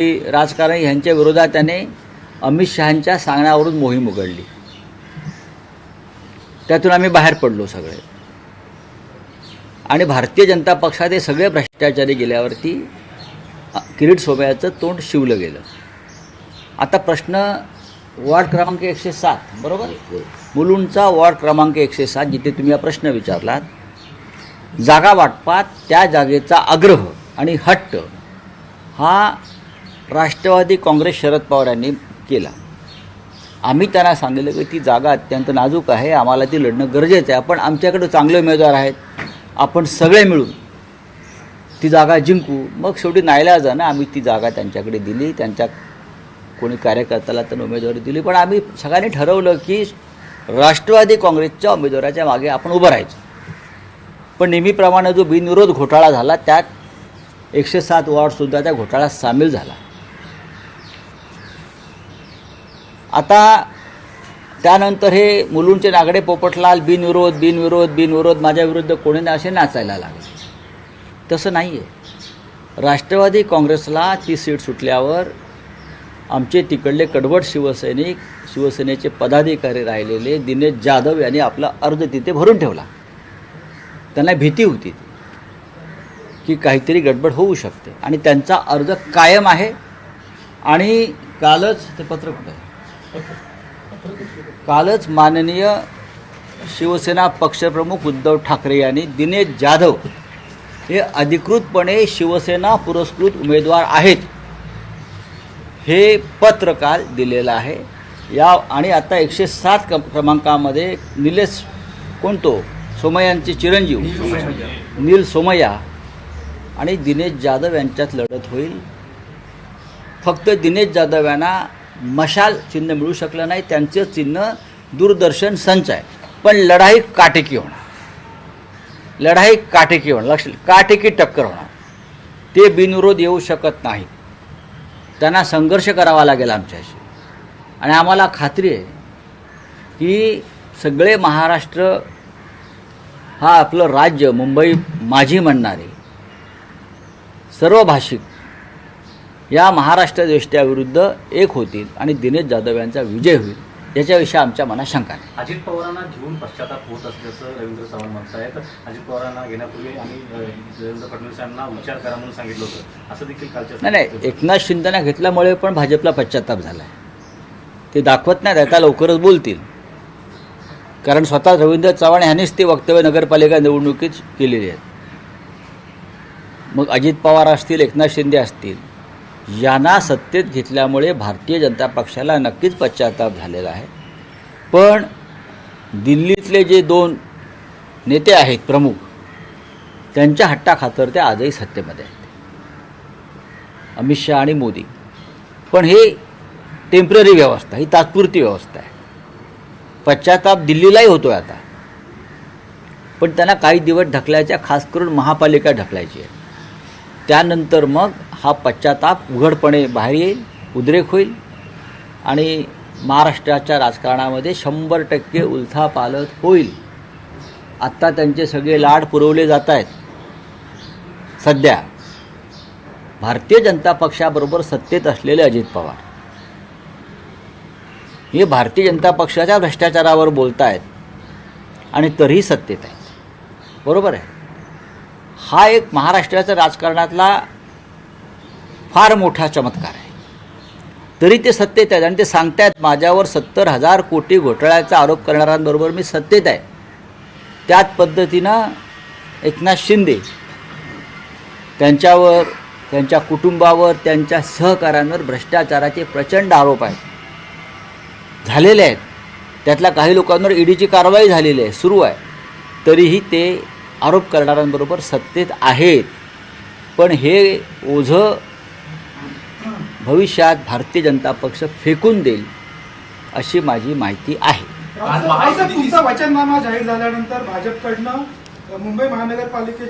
राजकारणी यांच्या विरोधात त्याने अमित शहांच्या सांगण्यावरून मोहीम उघडली. त्यातून आम्ही बाहेर पडलो सगळे. आणि भारतीय जनता पक्षात हे सगळे भ्रष्टाचारी गेल्यावरती किरीट सोमय्याचं तोंड शिवलं गेलं. आता प्रश्न वॉर्ड क्रमांक 107 बरोबर, मुलुंडचा वॉर्ड क्रमांक 107 जिथे तुम्ही हा प्रश्न विचारलात, जागा वाटपात त्या जागेचा आग्रह आणि हट्ट हा राष्ट्रवादी काँग्रेस शरद पवार यांनी केला. आम्ही त्यांना सांगितलं की ती जागा अत्यंत नाजूक आहे, आम्हाला ती लढणं गरजेचं आहे, पण आमच्याकडे चांगले उमेदवार आहेत, आपण सगळे मिळून ती जागा जिंकू. मग शेवटी नाईलाजानं आम्ही ती जागा त्यांच्याकडे दिली. त्यांच्या कोणी कार्यकर्त्याला तर उमेदवारी दिली, पण आम्ही सगळ्यांनी ठरवलं की राष्ट्रवादी काँग्रेसच्या उमेदवाराच्या मागे आपण उभं राहायचं. पण नेहमीप्रमाणे जो बिनविरोध घोटाळा झाला त्यात 107 वॉर्डसुद्धा त्या घोटाळ्यात सामील झाला. आता त्यानंतर हे मुलुंडचे नागडे पोपटलाल बिनविरोध बिनविरोध बिनविरोध माझ्याविरुद्ध कोणी ना असे नाचायला लागले. तसं नाही आहे. राष्ट्रवादी काँग्रेसला ती सीट सुटल्यावर आमचे तिकडले कडवट शिवसैनिक, शिवसेनेचे पदाधिकारी राहिलेले दिनेश जाधव यांनी आपला अर्ज तिथे भरून ठेवला. त्यांना भीती होती की काहीतरी गडबड होऊ शकते आणि त्यांचा अर्ज कायम आहे. आणि कालच ते पत्र कुठं आहे, कालच माननीय शिवसेना पक्षप्रमुख उद्धव ठाकरे यांनी दिनेश जाधव हे अधिकृतपणे शिवसेना पुरस्कृत उमेदवार आहेत हे पत्र काल दिलेलं आहे. या आणि आता 107 क्रमांकामध्ये निलेश कोणतो सोमय्यांचे चिरंजीव नील सोमय्या आणि दिनेश जाधव यांच्यात लढत होईल. फक्त दिनेश जाधव यांना मशाल चिन्ह मिळू शकलं नाही, त्यांचं चिन्ह दूरदर्शन संच आहे. पण लढाई काटेकी होणार, लढाई काटेकी होणार, काटेकी टक्कर होणार. ते बिनविरोध येऊ शकत नाही, त्यांना संघर्ष करावा लागेल आमच्याशी. आणि आम्हाला खात्री आहे की सगळे महाराष्ट्र हा आपलं राज्य मुंबई माझी म्हणणारे सर्व भाषिक या महाराष्ट्र देशाविरुद्ध एक होतील आणि दिनेश जाधव यांचा विजय होईल याच्याविषयी आमच्या मनात शंका नाही. अजित पवारांना घेऊन पश्चाताप होत असल्याचं रवींद्र चव्हाण म्हणत आहेत. अजित पवारांना घेण्यापूर्वी आम्ही देवेंद्र फडणवीस यांना विचार करा म्हणून सांगितलं होतं, असं देखील कालच्या नाही. एकनाथ शिंदेना घेतल्यामुळे पण भाजपला पश्चाताप झाला आहे. ते दाखवत नाही, आता लवकरच बोलतील. कारण स्वतः रवींद्र चव्हाण यांनीच ते वक्तव्य नगरपालिका निवडणुकीत केलेली आहेत. मग अजित पवार असतील, एकनाथ शिंदे असतील, यांना सत्तेत घेतल्यामुळे भारतीय जनता पक्षाला नक्कीच पश्चाताप झालेला आहे. पण दिल्लीतले जे 2 नेते आहेत प्रमुख, त्यांच्या हट्टाखातर ते आजही सत्तेमध्ये आहेत, अमित शहा आणि मोदी. पण हे टेम्पररी व्यवस्था, ही तात्पुरती व्यवस्था आहे. पश्चाताप दिल्लीलाही होतो आहे आता, पण त्यांना काही दिवस ढकलायच्या, खास करून महापालिका ढकलायची आहे. त्यानंतर मग हा पश्चाताप उघडपणे बाहेर येईल, उद्रेक होईल आणि महाराष्ट्राच्या राजकारणामध्ये 100% उलथापालथ होईल. आत्ता त्यांचे सगळे लाड पुरवले जात आहेत. सध्या भारतीय जनता पक्षाबरोबर सत्तेत असलेले अजित पवार हे भारतीय जनता पक्षाच्या भ्रष्टाचारावर बोलत आहेत आणि तरीही सत्तेत आहेत. बरोबर आहे. हा एक महाराष्ट्राच्या राजकारणातला फार मोठा चमत्कार आहे. तरी ते सत्तेत आहेत आणि ते सांगतायत माझ्यावर 70,000 कोटी घोटाळ्याचा आरोप करणाऱ्यांबरोबर मी सत्तेत आहे. त्याच पद्धतीनं एकनाथ शिंदे, त्यांच्यावर, त्यांच्या कुटुंबावर, त्यांच्या सहकाऱ्यांवर भ्रष्टाचाराचे प्रचंड आरोप आहेत, झालेले आहेत. त्यातल्या काही लोकांवर ईडीची कारवाई झालेली आहे, सुरू आहे. तरीही ते आरोप करणाऱ्यांबरोबर सत्तेत आहेत. पण हे ओझं भविष्यात भारतीय जनता पक्ष फेकून देईल अशी माझी माहिती आहे. तुमचा वचननामा जाहीर झाल्यानंतर भाजपकडनं मुंबई महानगरपालिकेची